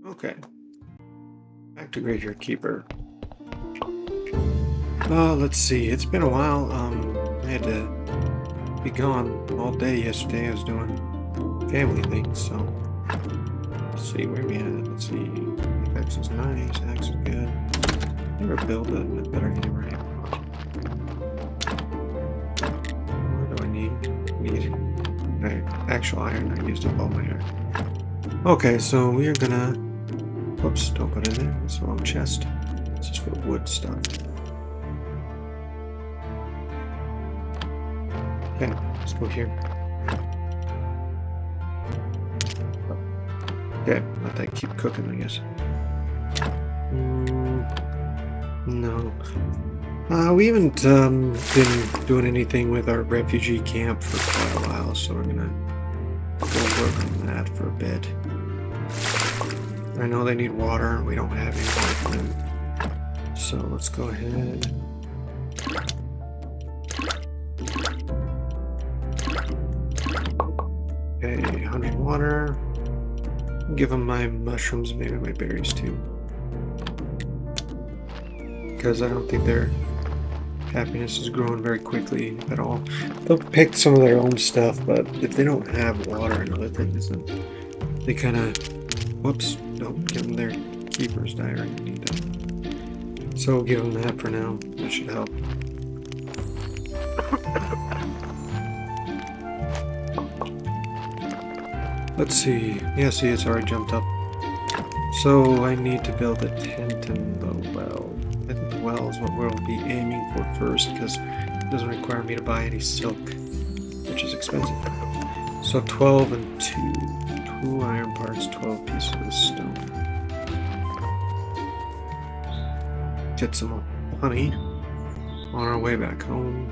Okay. Back to Graveyard Keeper. Let's see. It's been a while. I had to be gone all day yesterday. I was doing family things, so let's see where we at. Let's see. X is nice. Axe is good. Never build a better hammer. What do I need? Actual iron. I used up all my iron. Okay, so we are gonna. Whoops! Don't put it in there. That's the wrong chest. This is for wood stuff. Okay, let's go here. Okay, let that keep cooking, I guess. No. We haven't been doing anything with our refugee camp for quite a while, so we're gonna go work on that for a bit. I know they need water, and we don't have any for them. So let's go ahead. Okay, 100 water. Give them my mushrooms, maybe my berries too. Because I don't think their happiness is growing very quickly at all. They'll pick some of their own stuff, but if they don't have water and other things, then they kind of, whoops, don't give them their keeper's diary. You need that. So we'll give them that for now. That should help. Let's see. Yeah, see, it's already jumped up. So I need to build a tent and the well. I think the well is what we'll be aiming for first because it doesn't require me to buy any silk, which is expensive. So 12 and 2. 2 iron parts, 12 pieces of stone. Get some honey on our way back home.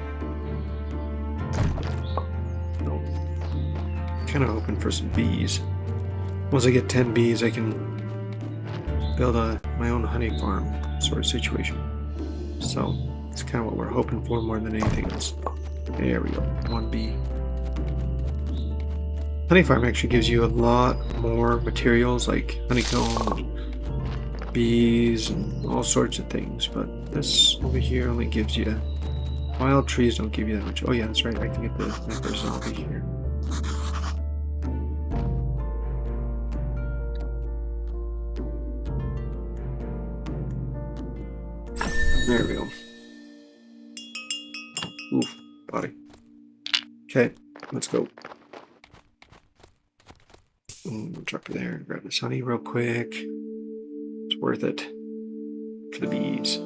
No. Kind of hoping for some bees. Once I get 10 bees, I can build my own honey farm sort of situation. So it's kind of what we're hoping for more than anything else. There we go. 1 bee. Honey farm actually gives you a lot more materials like honeycomb, and bees, and all sorts of things. But this over here only gives you. Wild trees don't give you that much. Oh yeah, that's right. I can get the emperor zombie here. There we go. Oof, body. Okay, let's go. Drop her there. Grab this honey real quick. It's worth it for the bees.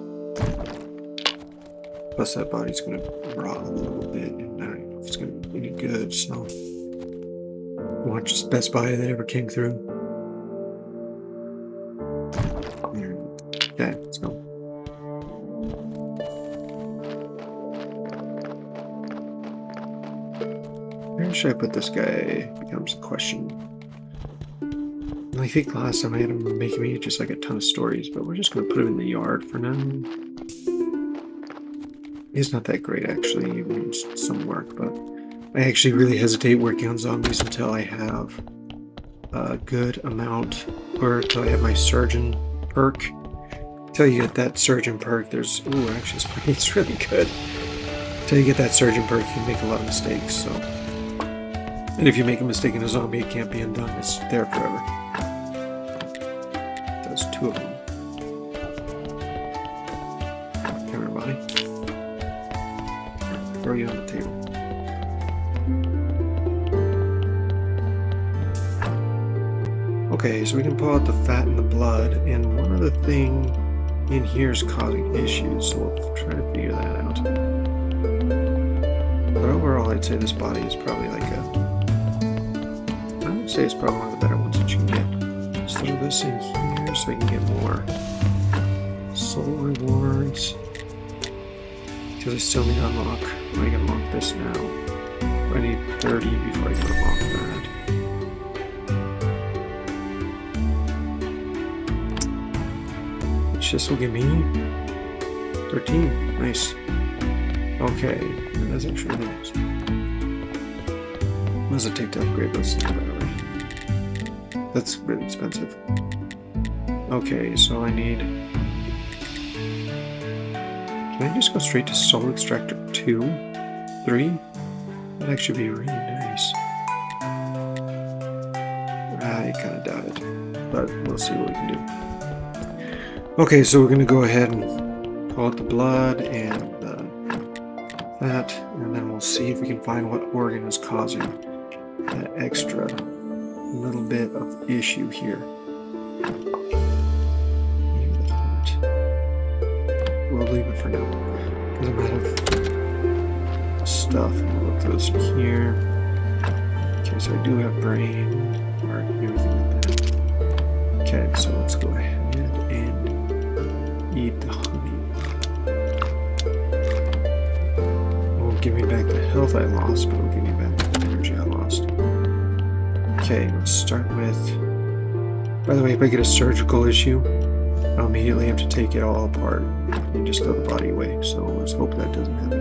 Plus, that body's gonna rot a little bit, and I don't know if it's gonna be any good. So, watch this best body that ever came through. There. Okay, let's go. Where should I put this guy? Becomes the question. I think last time I had him making me just like a ton of stories, but we're just going to put him in the yard for now. He's not that great actually, he needs some work, but I actually really hesitate working on zombies until I have a good amount, or until I have my surgeon perk. Until you get that surgeon perk, there's, ooh, actually it's really good. Until you get that surgeon perk, you can make a lot of mistakes, so. And if you make a mistake in a zombie, it can't be undone. It's there forever. That's 2 of them. Camera body. Throw you on the table. Okay, so we can pull out the fat and the blood, and one other thing in here is causing issues, so we'll try to figure that out. But overall, I'd say this body is probably like say it's probably one of the better ones that you can get. Let's throw this in here so we can get more soul rewards. Because I still need to unlock. I can unlock this now. I need 30 before I can unlock that. Which this will give me 13. Nice. Okay, that's actually nice. What does it take to upgrade those things, by the way? That's really expensive. Okay, so I need... Can I just go straight to Soul Extractor 2? 3? That'd actually be really nice. I kind of doubt it, but we'll see what we can do. Okay, so we're going to go ahead and pull out the blood and that, and then we'll see if we can find what organ is causing that extra little bit of issue here. Maybe the heart. We'll leave it for now, because I'm out of stuff. We'll look those in here. Okay, so I do have brain, heart, and everything like that. Okay, so let's go ahead and eat the honey. Give me back the health I lost, but it'll give me back the energy I lost. Okay, let's start with... By the way, if I get a surgical issue, I'll immediately have to take it all apart and just throw the body away. So let's hope that doesn't happen.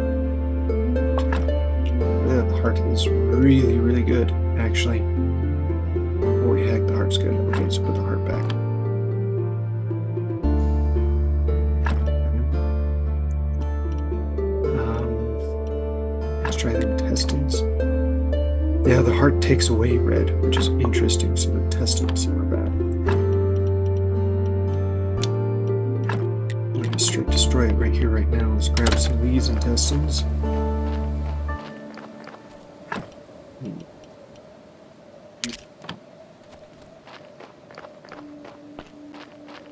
Yeah, the heart is really, really good, actually. Holy heck, the heart's good. Okay, so put the heart back. Try the intestines. Yeah, the heart takes away red, which is interesting, so the intestines are bad. I'm going to straight destroy it right here, right now. Let's grab some of these intestines.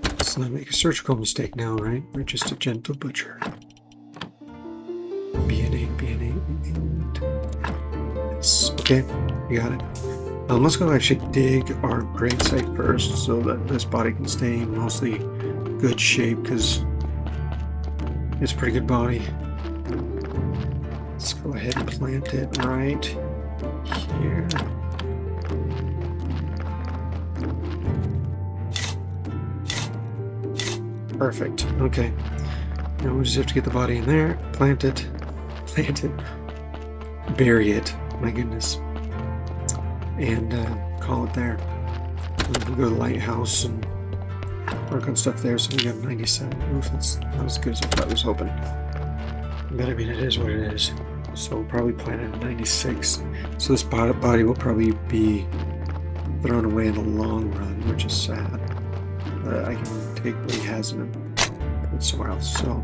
Let's not make a surgical mistake now, right? We're just a gentle butcher. Okay, we got it. Let's go actually dig our grave site first so that this body can stay in mostly good shape, because it's a pretty good body. Let's go ahead and plant it right here. Perfect. Okay. Now we just have to get the body in there, plant it, bury it. My goodness. And call it there. We'll go to the lighthouse and work on stuff there. So we got 97. Oof, that's not as good as I thought I was hoping. But I mean, it is what it is. So we'll probably plan at 96. So this body will probably be thrown away in the long run, which is sad. But I can take what he has and put it somewhere else. So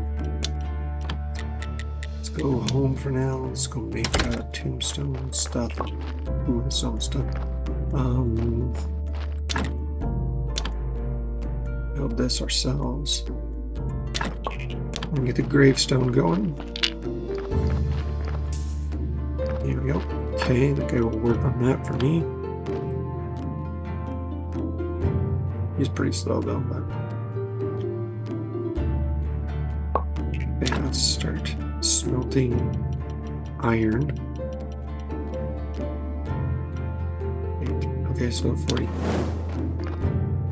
go home for now. Let's go make tombstone stuff. Ooh, that's almost done. Build this ourselves. And get the gravestone going. There we go. Okay, the guy will work on that for me. He's pretty slow though, but okay, let's start smelting iron. Okay, so 40.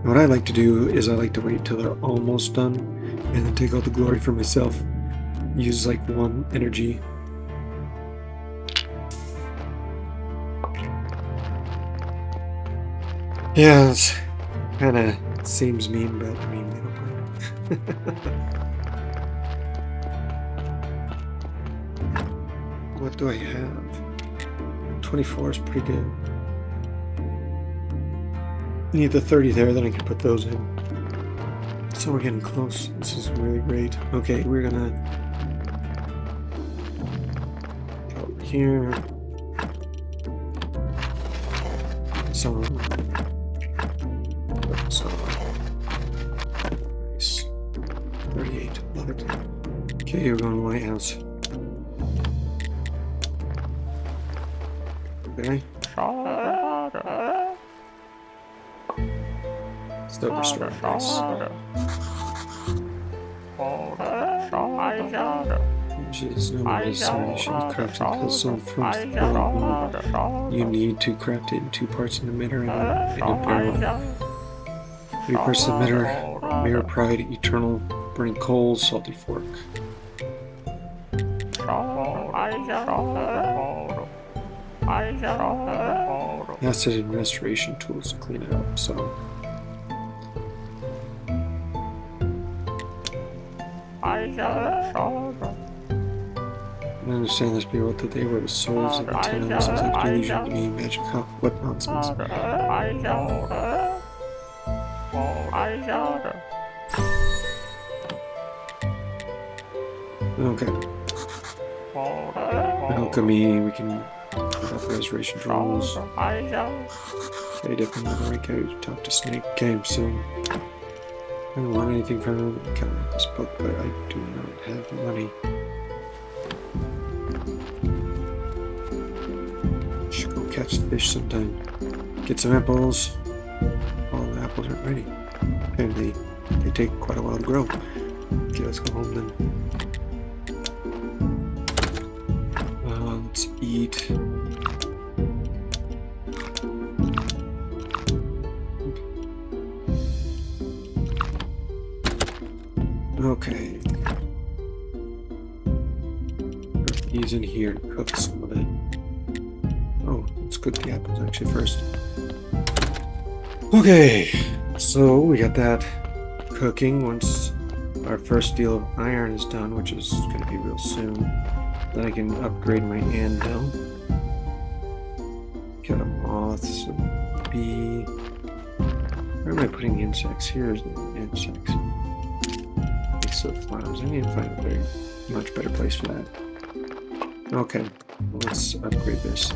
What I like to do is I like to wait till they're almost done and then take all the glory for myself. Use like one energy. Yeah, it's kind of seems mean, but I mean, they don't mind. What do I have? 24 is pretty good. I need the 30 there, then I can put those in. So we're getting close. This is really great. Okay, we're gonna go over here. So nice. 38. Love it. Okay, we're going to the lighthouse. Okay. Still restore. Nice. She's no sorry. She crafted the pistol from the you need to craft it in 2 parts in the emitter and a barrel. 3 parts in the emitter, mirror pride, eternal, burning coals, salty fork. Acid and restoration tools to clean it up, so I understand this people that they were the souls of the town. Sounds like illusion to me. Magic cup. What nonsense. Okay. Alchemy, we can put up restoration rules. Trade up another right guy to talk to Snake. Okay, so I don't want anything from him. I can't read this book, but I do not have money. Should go catch the fish sometime. Get some apples. All the apples aren't ready. And they take quite a while to grow. Okay, let's go home then. Let's eat. Okay. He's in here to cook some of it. Oh, let's cook the apples actually first. Okay, so we got that cooking. Once our first deal of iron is done, which is going to be real soon, then I can upgrade my anvil. Got a moth, some bee. Where am I putting the insects? Here's the insects. Mix of flowers. I need to find a very much better place for that. Okay, let's upgrade this.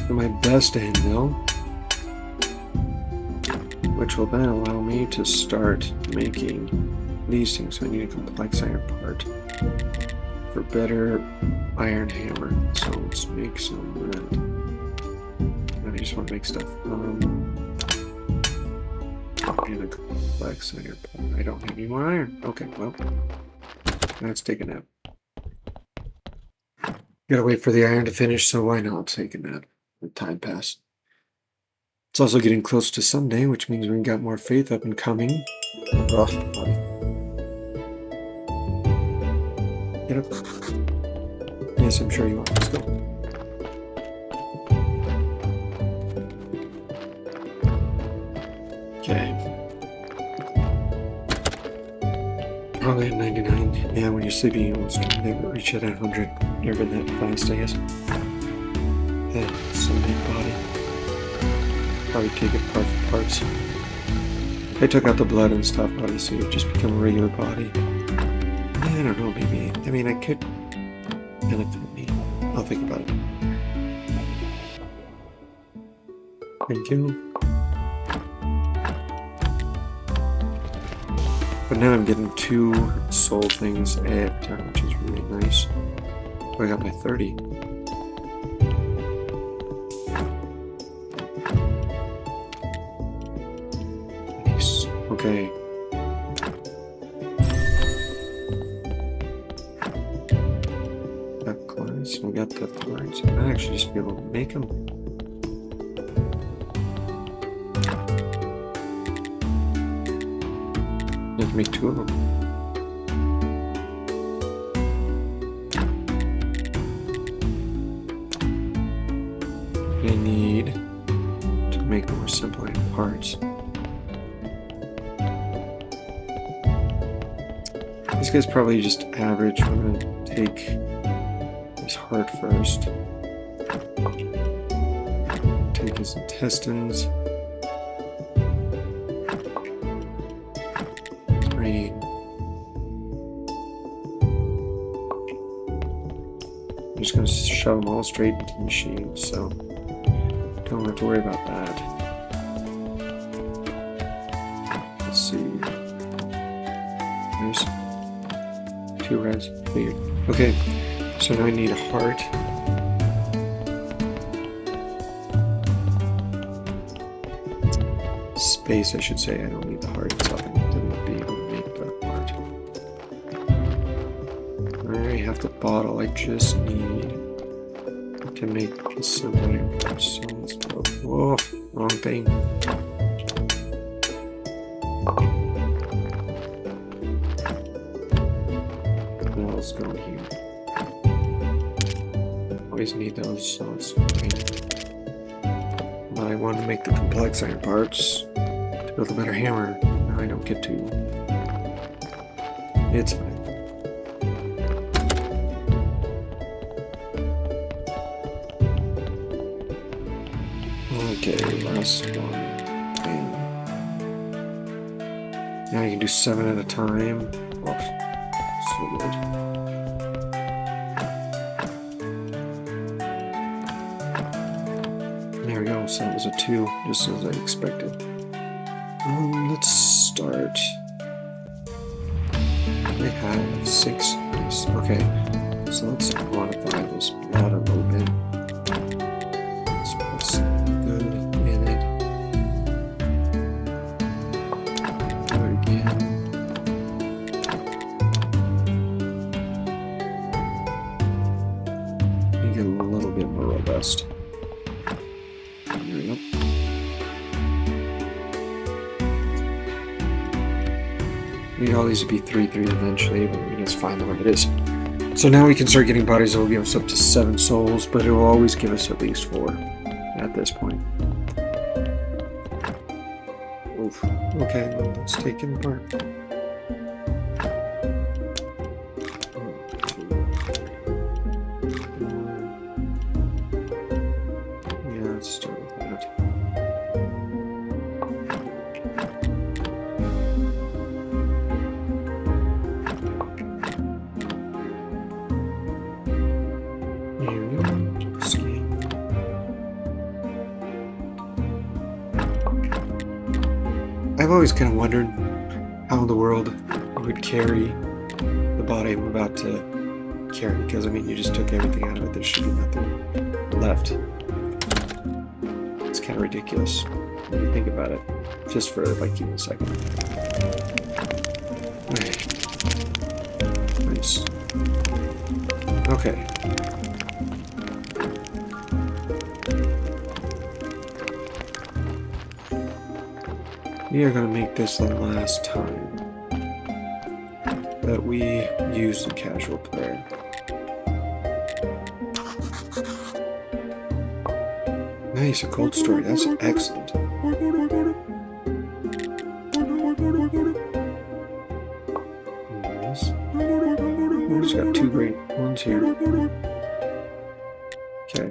For my best anvil, which will then allow me to start making these things. So I need a complex iron part for better iron hammer. So let's make some of that. I just want to make stuff. And a complex iron part. I don't have any more iron. Okay, well, let's take a nap. Gotta wait for the iron to finish, so why not take a nap? Let time pass. It's also getting close to Sunday, which means we got more faith up and coming. Oh, buddy. Get up. Yes, I'm sure you are. Let's go. Okay. Probably at 99. Yeah, when you're sleeping, you almost can never reach at 100. Never been that fast, I guess. Yeah, Sunday body. Probably take it part for parts. If I took out the blood and stuff, obviously it would just become a regular body. I don't know, maybe. I mean, I could benefit me. I'll think about it. Thank you. But now I'm getting 2 soul things at a time, which is really nice. Oh, I got my 30. Nice. Okay. Got clients. We got the clients. I might actually just be able to make them. I can make 2 of them. I need to make more simple parts. This guy's probably just average. I'm gonna take his heart first. Take his intestines. I'm just going to shove them all straight into the machine, so don't have to worry about that. Let's see. There's 2 reds. Weird. Okay, so now I need a heart. Space, I should say. I don't need the heart itself. I didn't be able to make the heart. I already have the bottle. I just need to make the assembly parts. So let's go. Whoa, wrong thing. Now let's go here. Always need those, so it's okay. But I want to make the complex iron parts to build a better hammer. Now I don't get to. It's fine. Okay, last one. Bam. Now you can do 7 at a time. Oh, so good. There we go. So it was a 2, just as I expected. Let's start. I have 6. Nice. Okay, so let's modify this blood a little bit. Let's put some good in it. Do it again. Make it a little bit more robust. There we go. Need all these to be 3/3 eventually, but we just find the way it is. So now we can start getting bodies that will give us up to 7 souls, but it will always give us at least 4 at this point. Oof. Okay, well, let's take it apart. Yeah, let's start with that. I've always kind of wondered how in the world you would carry the body I'm about to carry, because I mean, you just took everything out of it. There should be nothing left. It's kind of ridiculous when you think about it, just for like even a second. Okay. Nice. Okay. We are going to make this the last time that we use the casual player. Nice, a cold story. That's excellent. Nice. We just got 2 great ones here. Okay.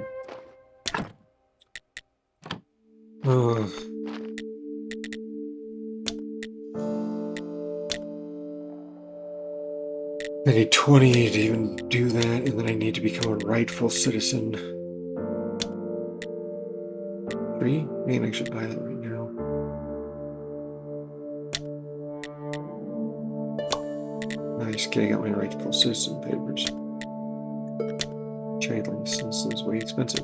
I need 20 to even do that, and then I need to become a rightful citizen. 3? Man, I should buy that right now. Nice, okay, I got my rightful citizen papers. Trade license is way expensive.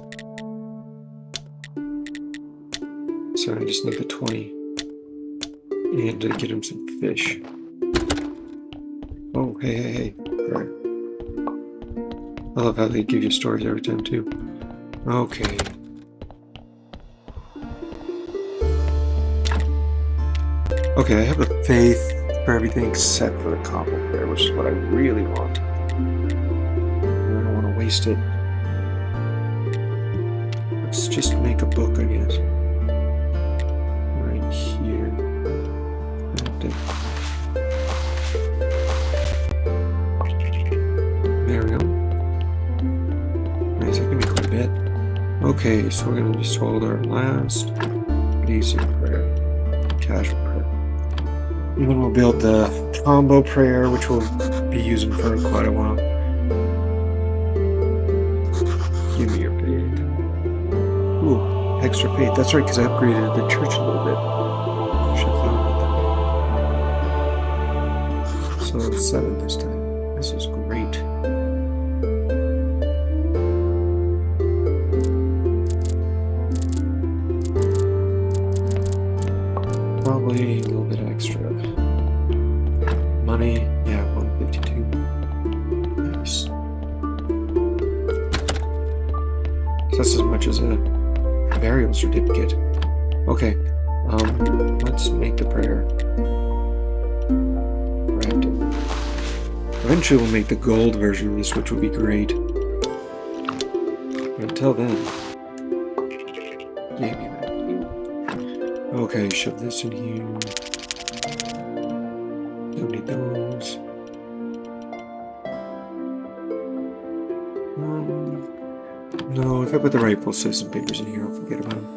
So I just need the 20. And to get him some fish. Oh, hey. Right. I love how they give you stories every time, too. Okay. Okay, I have a faith for everything except for the combo prayer, which is what I really want. I don't want to waste it. Let's just make a book, I guess. Right here. There we go. Nice, that can be quite a bit. Okay, so we're going to just hold our last basic prayer, casual prayer. And then we'll build the combo prayer, which we'll be using for quite a while. Give me your faith. Ooh, extra faith. That's right, because I upgraded the church a little bit. Should have thought about that. So 7 this time. This is great. Probably a little bit extra. Money, yeah, 152. Nice. So that's as much as a burial certificate. Okay, let's make the prayer. Eventually we'll make the gold version of this, which will be great. But until then, give me that. Okay, shove this in here. Don't need those. No, if I put the rightful citizen papers in here, I'll forget about them.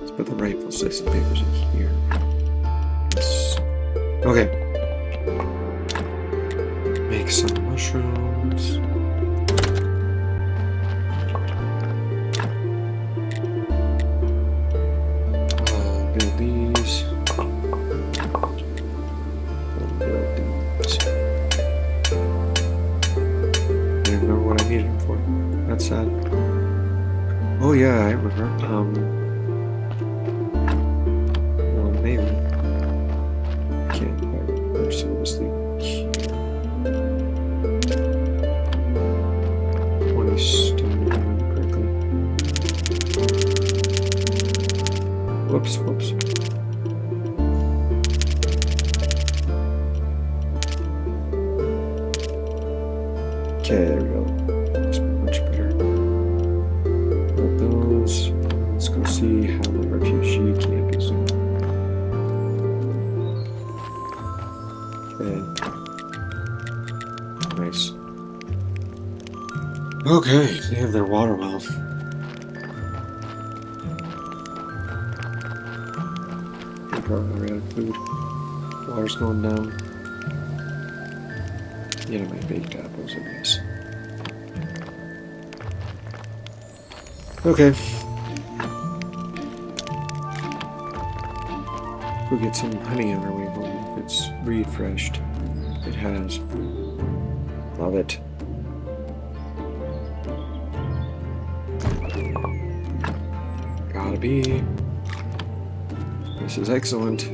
Let's put the rightful citizen papers in here. Yes. Okay. Make some mushrooms. Build these. Build these. I don't remember what I needed them for. That's sad. Oh yeah, I remember. Well, maybe. Can't remember. So this thing. Whoops. Okay, there we go. That's much better. Got those. Let's go see how my refugee camp is doing. Okay. Nice. Okay, they have their water well. Probably out of food. Water's going down. Yeah, my baked apples, I guess. Okay. We'll get some honey on our way home if it's refreshed. It has. Love it. Gotta be. This is excellent.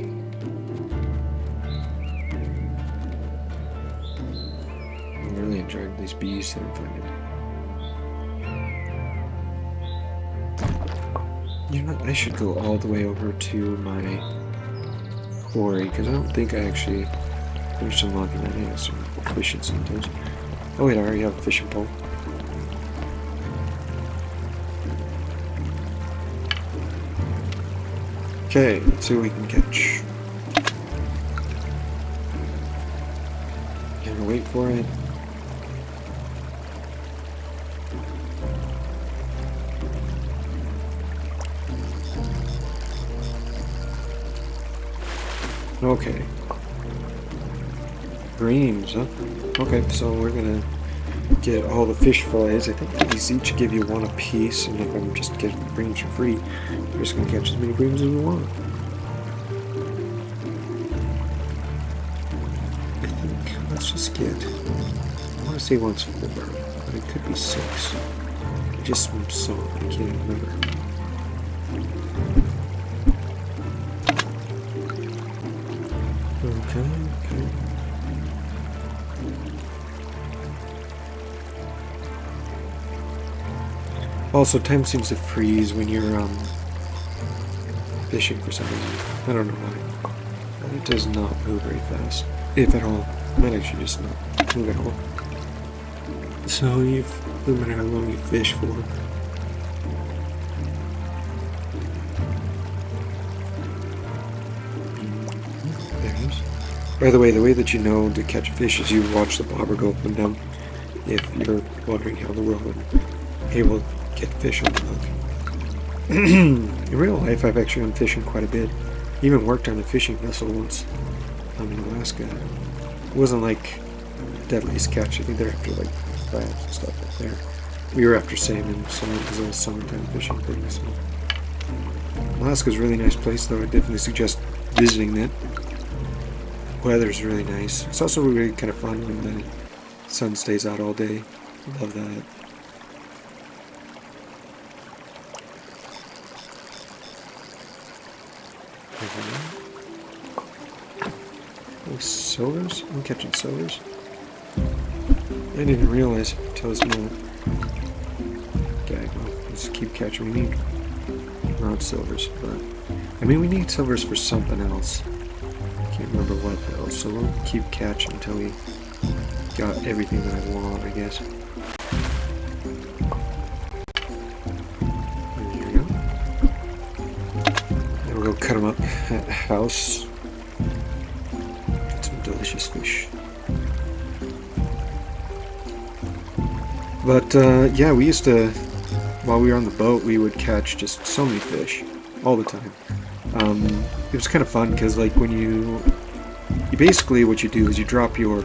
I'm really enjoying these bees that I'm finding. You know what? I should go all the way over to my quarry because I don't think I actually finished unlocking that. I have some fishing sometimes. Oh wait, I already have a fishing pole. Okay, let's see what we can catch. Gonna wait for it. Okay. Greens, huh? Okay, so we're gonna get all the fish fillets. I think these each give you one a piece, and if I'm just getting greens for free, we're just gonna catch as many greens as we want. I think let's just get. I want to say one's 4, but it could be 6. I just saw it. I can't remember. Okay. Also, time seems to freeze when you're fishing for some reason. I don't know why. It does not move very fast, if at all. It might actually just not move at all. So no matter how long you fish for. There it is. By the way that you know to catch a fish is you watch the bobber go up and down. If you're wondering how in the world I'm able to get fish on the hook. In real life, I've actually gone fishing quite a bit. Even worked on a fishing vessel once in Alaska. It wasn't like deadliest catch. I think they're after like crabs and stuff up there. We were after salmon, so it was a summertime fishing thing. So Alaska's a really nice place, though. I definitely suggest visiting it. Weather's really nice. It's also really kind of fun when the sun stays out all day. Love that. Oh, silvers? I'm catching silvers. I didn't realize until this moment. Okay, well, let's keep catching. We need not silvers, but I mean we need silvers for something else. Can't remember what though, so we'll keep catching until we got everything that I want, I guess. There we go. Then we'll go cut them up at the house. Get some delicious fish. But yeah, we used to while we were on the boat, we would catch just so many fish all the time. It was kind of fun because like when you basically what you do is you drop your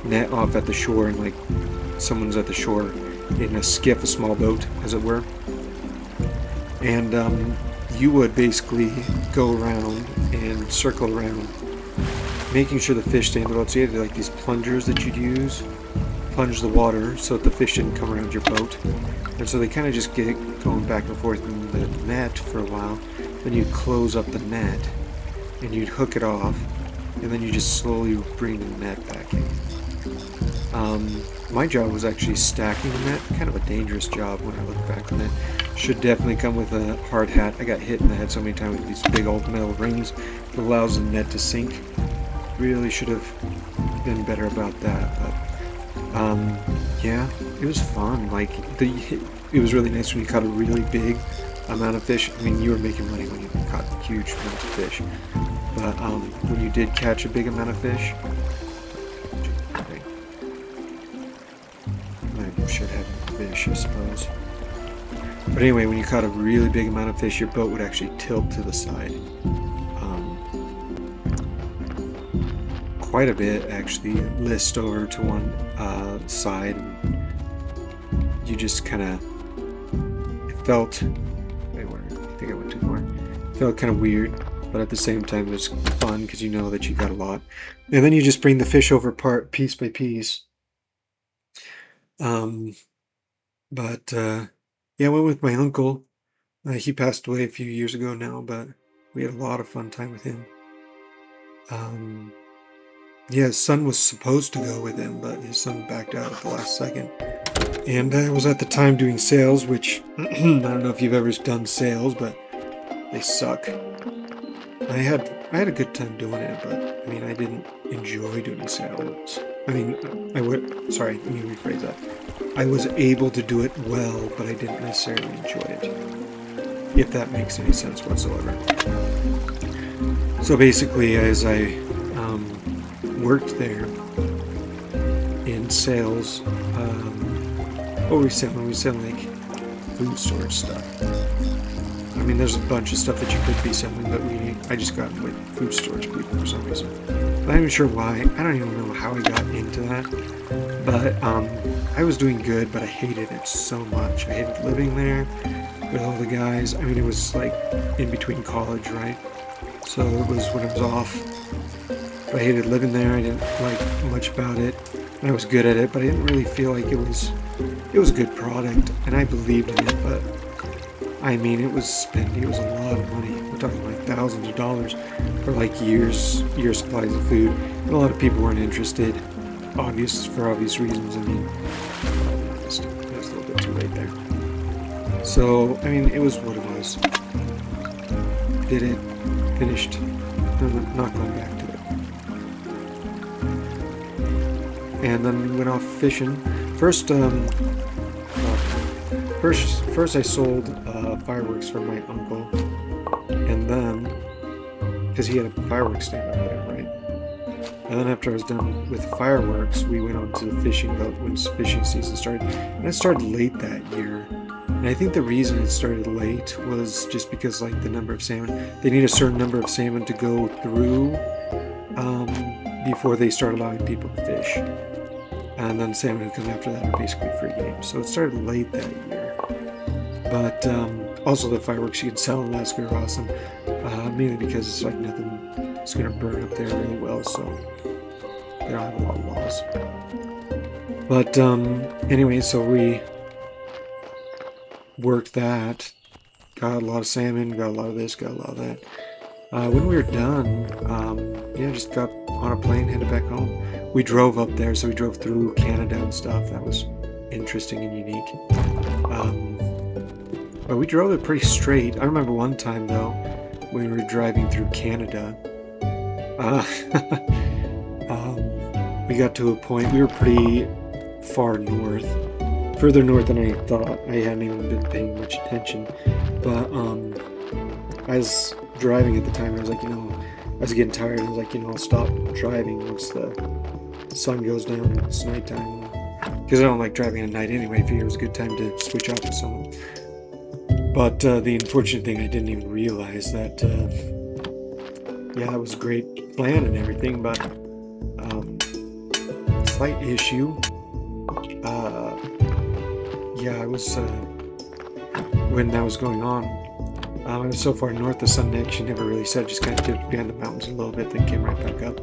net off at the shore, and like someone's at the shore in a skiff, a small boat as it were, and you would basically go around and circle around making sure the fish stay in the boat. So you had like these plungers that you'd use, plunge the water so that the fish didn't come around your boat, and so they kind of just get going back and forth in the net for a while. Then you'd close up the net and you'd hook it off, and then you just slowly bring the net back in. My job was actually stacking the net, kind of a dangerous job when I look back on it. Should definitely come with a hard hat. I got hit in the head so many times with these big old metal rings that allows the net to sink. Really should have been better about that, but yeah, it was fun. Like it was really nice when you caught a really big amount of fish. I mean, you were making money when you caught huge amounts of fish, but when you did catch a big amount of fish, I should have fish, I suppose. But anyway, when you caught a really big amount of fish, your boat would actually tilt to the side. Quite a bit, actually, list over to one side. You just kind of, it felt, wait, where, I think I went too far. It felt kind of weird, but at the same time it was fun because you know that you got a lot. And then you just bring the fish over piece by piece. Yeah, I went with my uncle. He passed away a few years ago now, but we had a lot of fun time with him. Yeah, his son was supposed to go with him, but his son backed out at the last second. And I was at the time doing sales, which I don't know if you've ever done sales, but they suck. I had a good time doing it, but I mean, I didn't enjoy doing sales. I mean, sorry, let me rephrase that. I was able to do it well, but I didn't necessarily enjoy it, if that makes any sense whatsoever. So basically, as I worked there in sales, what were we selling? We were selling like food storage stuff. I mean, there's a bunch of stuff that you could be selling, but I just got with food storage people for some reason. I'm not even sure why. I don't even know how I got into that. But I was doing good, but I hated it so much. I hated living there with all the guys. I mean, it was like in between college, right? So it was when I was off. But I hated living there. I didn't like much about it. And I was good at it, but I didn't really feel like it was a good product, and I believed in it, but I mean, it was spendy. It was a lot of money. We're talking like thousands of dollars for like years supplies of food. And a lot of people weren't interested, for obvious reasons. I mean, it was a little bit too late there. So, I mean, it was what it was. Did it, finished, not going back to it. And then we went off fishing. First I sold fireworks for my uncle, and then, because he had a fireworks stand up there, right? And then after I was done with fireworks, we went on to the fishing boat when fishing season started. And it started late that year. And I think the reason it started late was just because like the number of salmon, they need a certain number of salmon to go through before they start allowing people to fish. And then salmon who come after that are basically free game. So it started late that year. But also the fireworks you can sell in Alaska are awesome. Mainly because it's like nothing is going to burn up there really well, so they don't have a lot of laws. But anyway, so we worked that, got a lot of salmon, got a lot of this, got a lot of that. When we were done, just got on a plane, headed back home. We drove up there, so we drove through Canada and stuff. That was interesting and unique. But we drove it pretty straight. I remember one time, though, when we were driving through Canada, we got to a point, we were pretty far north, further north than I thought. I hadn't even been paying much attention. But I was driving at the time, I was like, I was getting tired. I was like, I'll stop driving once the sun goes down and it's nighttime. Because I don't like driving at night anyway. I figured it was a good time to switch off with someone. But the unfortunate thing, I didn't even realize that, yeah, it was a great plan and everything, but slight issue. Yeah, I was, when that was going on, I was so far north the sun actually never really set, just kind of dipped behind the mountains a little bit, then came right back up.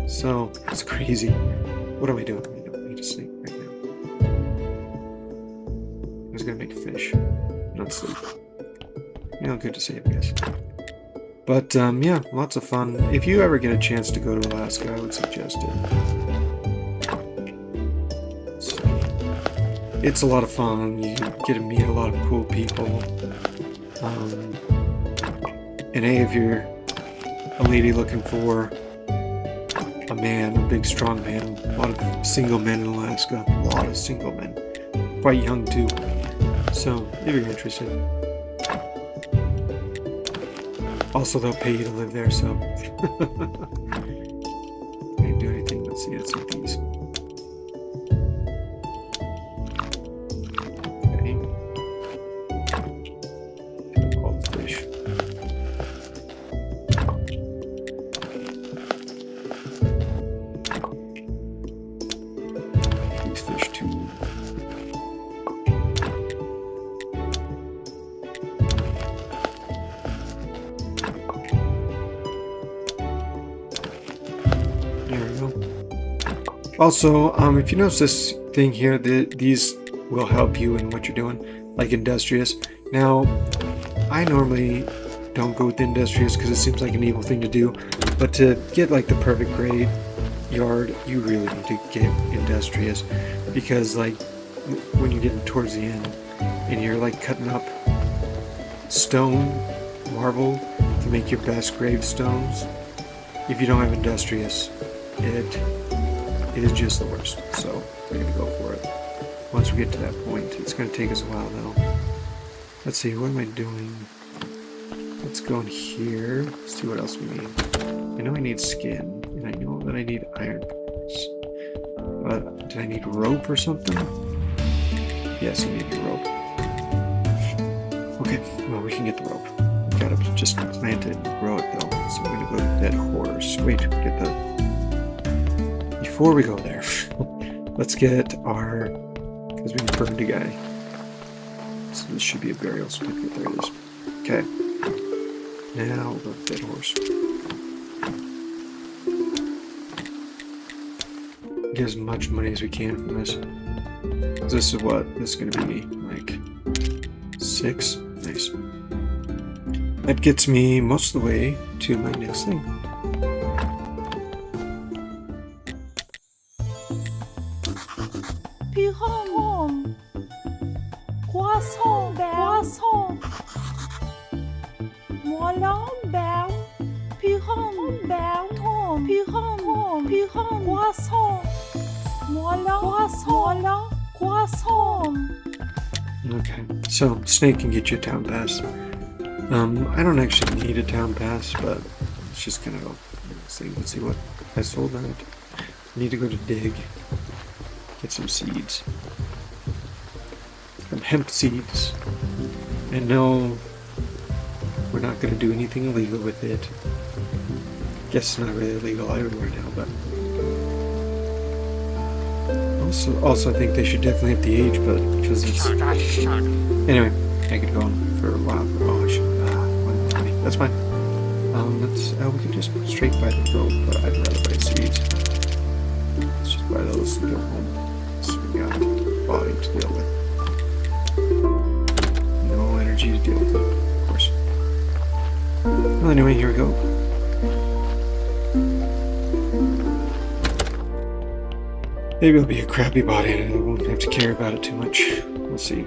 So, it's crazy. What am I doing? I don't need to sleep right now. I was gonna make fish, not sleep. You know, good to save, guys. But, yeah, lots of fun. If you ever get a chance to go to Alaska, I would suggest it. So, it's a lot of fun. You get to meet a lot of cool people. And hey, if you're a lady looking for a man, a big strong man, a lot of single men in Alaska, a lot of single men, quite young too. So if you're interested, also they'll pay you to live there. So can't do anything. Let's see, let's see these. Okay, all the fish. Fish too. There we go. Also, if you notice this thing here, these will help you in what you're doing, like industrious. Now, I normally don't go with industrious because it seems like an evil thing to do, but to get like the perfect grade yard, you really need to get industrious, because like when you're getting towards the end and you're like cutting up stone, marble to make your best gravestones, if you don't have industrious, it is just the worst. So we're gonna go for it. Once we get to that point, it's gonna take us a while though. Let's see, what am I doing? Let's go in here, see what else we need. I know I need skin, and I know that I need iron parts. But did I need rope or something? Yes, I need rope. Okay, well, we can get the rope. We gotta just plant it and grow it though. So we're gonna go to that horse. Wait, get the... Before we go there, let's get our... because we burned a guy. So this should be a burial certificate. There it is. Okay. Now we'll go to that horse. Get as much money as we can from this. This is what? This is going to be like 6. Nice. That gets me most of the way to my next thing. Croissant, croissant. Voilà, belle. Pyramide, belle. Pyramide, croissant. Voilà, croissant. Okay, so snake can get you a town pass. I don't actually need a town pass, but it's just kind of a thing. Let's see what I sold on it. I need to go to dig, get some seeds. Some hemp seeds. And no, we're not going to do anything illegal with it. Guess it's not really illegal everywhere now, but also I think they should definitely have the age, but because it's anyway, I could go on for a while. Oh, I should 120. That's fine. Let's we can just straight buy the rope, but I'd rather buy seeds. Let's just buy those and go home. So we got body to deal with. No energy to deal with it, of course. Well, anyway, here we go. Maybe it'll be a crappy body and I won't have to care about it too much. We'll see.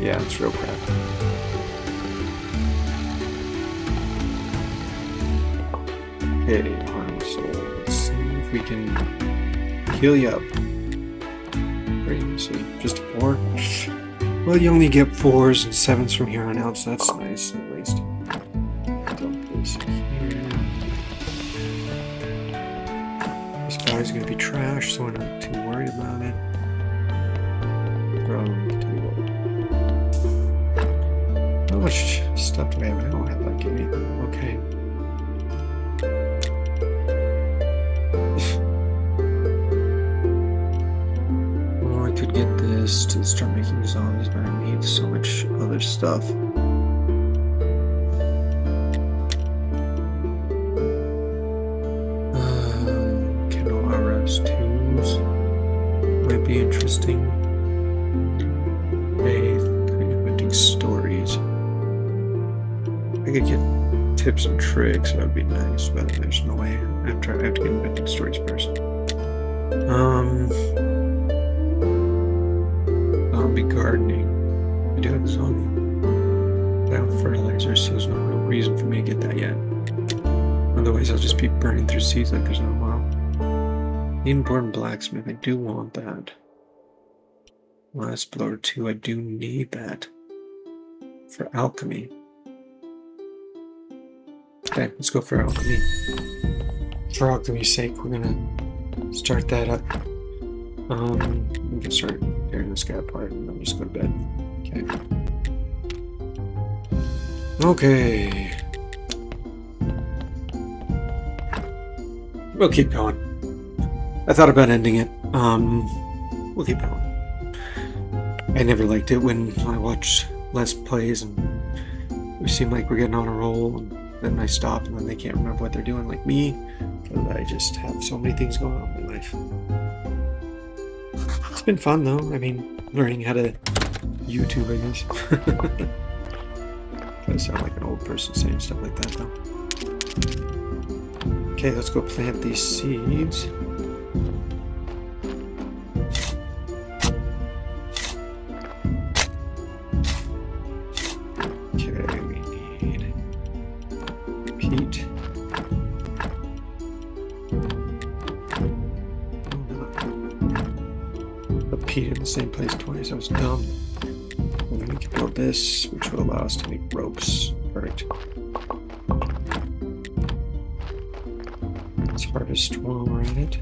Yeah, it's real crap. Okay, harm soul. Let's see if we can heal you up. Great, let's see. Just a 4? Well, you only get 4s and 7s from here on out, so that's nice at least. Dump this here. This body's gonna be trash, so we're not too worried about it. Tell you what. much stuff do I have? I don't have like anything. Okay. Well, I could get this to start making zombies, but I need so much other stuff. Canolaras tools might be interesting. Inventing stories. I could get tips and tricks, that would be nice, but there's no way. I have to get inventing stories first. Zombie gardening. I do have a zombie. Without fertilizer, so there's no real reason for me to get that yet. Otherwise, I'll just be burning through seeds like there's no tomorrow. Inborn blacksmith, I do want that. Last blower 2, I do need that. For alchemy. Okay, let's go for alchemy. For alchemy's sake, we're gonna start that up. We can start tearing this guy apart and then just go to bed. Okay. We'll keep going. I thought about ending it. We'll keep going. I never liked it when I watched Let's Plays and we seem like we're getting on a roll and then I stop and then they can't remember what they're doing like me because I just have so many things going on in my life. It's been fun though. I mean, learning how to YouTube, I guess. I sound like an old person saying stuff like that though. Okay, let's go plant these seeds. In the same place twice. I was dumb. And then we can build this, which will allow us to make ropes. Perfect. Let's harvest while we're at it.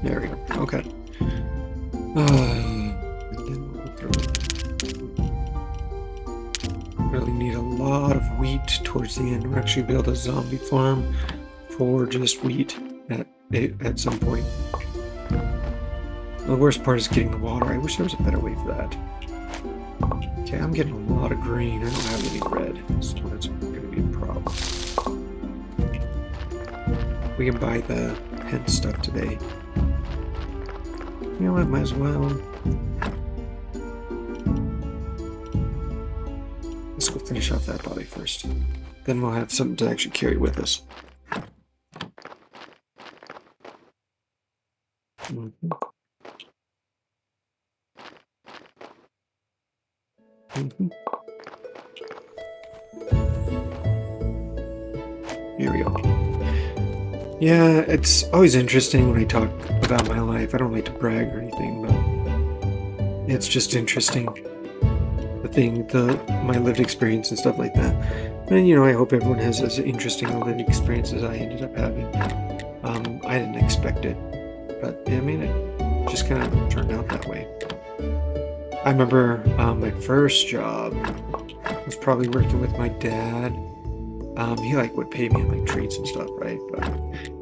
There we go. Okay. Really need a lot of wheat towards the end. We're actually build a zombie farm for just wheat at some point. The worst part is getting the water. I wish there was a better way for that. Okay, I'm getting a lot of green. I don't have any red, so that's going to be a problem. We can buy the pen stuff today. You know what? Might as well. Let's go finish off that body first. Then we'll have something to actually carry with us. Here we go. Yeah, it's always interesting when I talk about my life. I don't like to brag or anything, but it's just interesting. My lived experience and stuff like that. And you know, I hope everyone has as interesting a lived experience as I ended up having. I didn't expect it, but I mean, it just kind of turned out that way. I remember my first job was probably working with my dad. He would pay me in treats and stuff, right?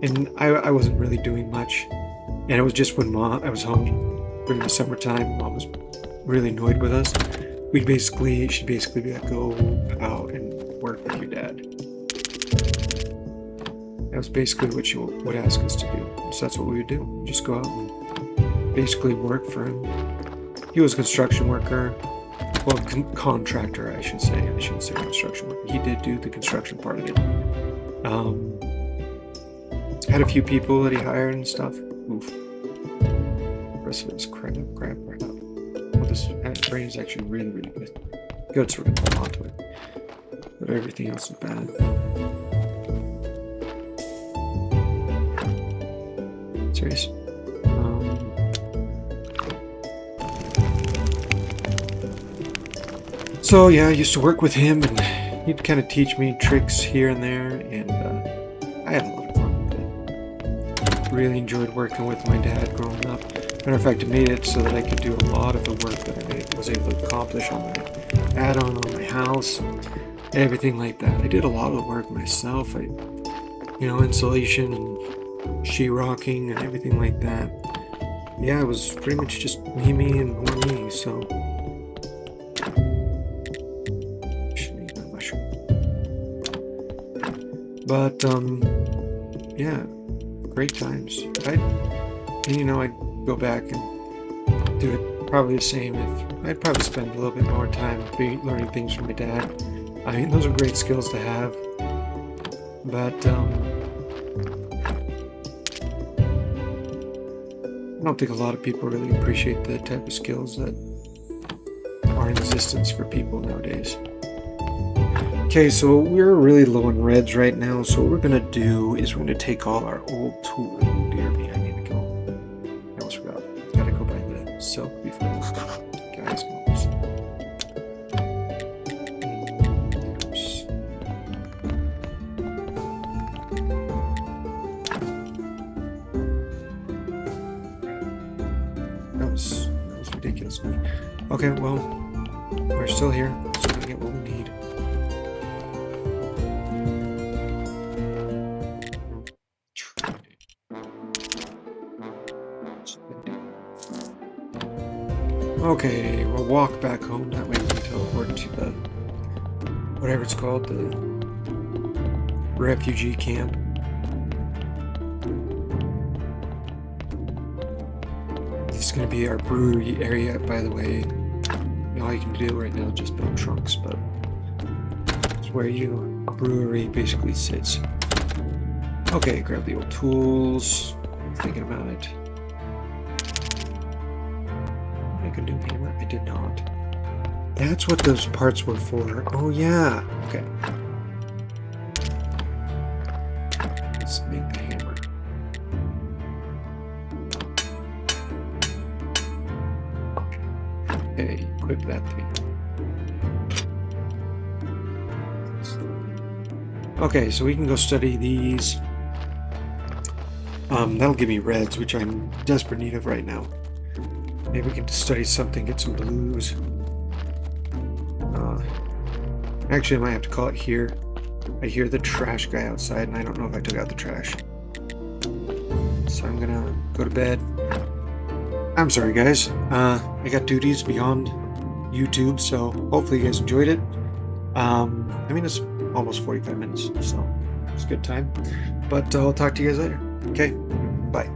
And I wasn't really doing much. And it was just when I was home during the summertime. Mom was really annoyed with us. She'd basically be like, go out and work with your dad. That was basically what she would ask us to do. So that's what we would do. We'd just go out and basically work for him. He was a construction worker. Well, contractor, I should say. I shouldn't say construction worker. He did do the construction part of it. Had a few people that he hired and stuff. Oof. The rest of it is crap right up. Well, this brain is actually really, really good. Goats are going to hold on to it. But everything else is bad. Serious. So yeah, I used to work with him, and he'd kind of teach me tricks here and there, and I had a lot of fun with it. Really enjoyed working with my dad growing up. Matter of fact, it made it so that I could do a lot of the work that I was able to accomplish on my add-on on my house, everything like that. I did a lot of the work myself. Insulation and sheetrocking and everything like that. Yeah, it was pretty much just me, and more me. So, should eat that mushroom. But yeah, great times. I'd go back and do it probably the same. If I'd probably spend a little bit more time learning things from my dad. I mean, those are great skills to have. But I don't think a lot of people really appreciate the type of skills that are in existence for people nowadays. Okay, so we're really low on reds right now, so what we're going to do is we're going to take all our old tools. Oh dear me, I need to go. I almost forgot. Gotta go buy the silk before guys goes. That was ridiculous. Okay, well, we're still here. Still gonna get what we need. Okay, we'll walk back home. That way we can teleport to the whatever it's called, the refugee camp. This is going to be our brewery area, by the way. All you can do right now is just build trunks, but it's where your brewery basically sits. Okay, grab the old tools. Thinking about it. I could do hammer. I did not. That's what those parts were for. Oh yeah. Okay. Let's make the hammer. Okay, equip that thing. Okay, so we can go study these. That'll give me reds, which I'm in desperate need of right now. Maybe we can study something, get some blues. Actually, I might have to call it here. I hear the trash guy outside, and I don't know if I took out the trash. So I'm gonna go to bed. I'm sorry, guys. I got duties beyond YouTube, so hopefully you guys enjoyed it. I mean, it's almost 45 minutes, so it's a good time. But I'll talk to you guys later. Okay, bye.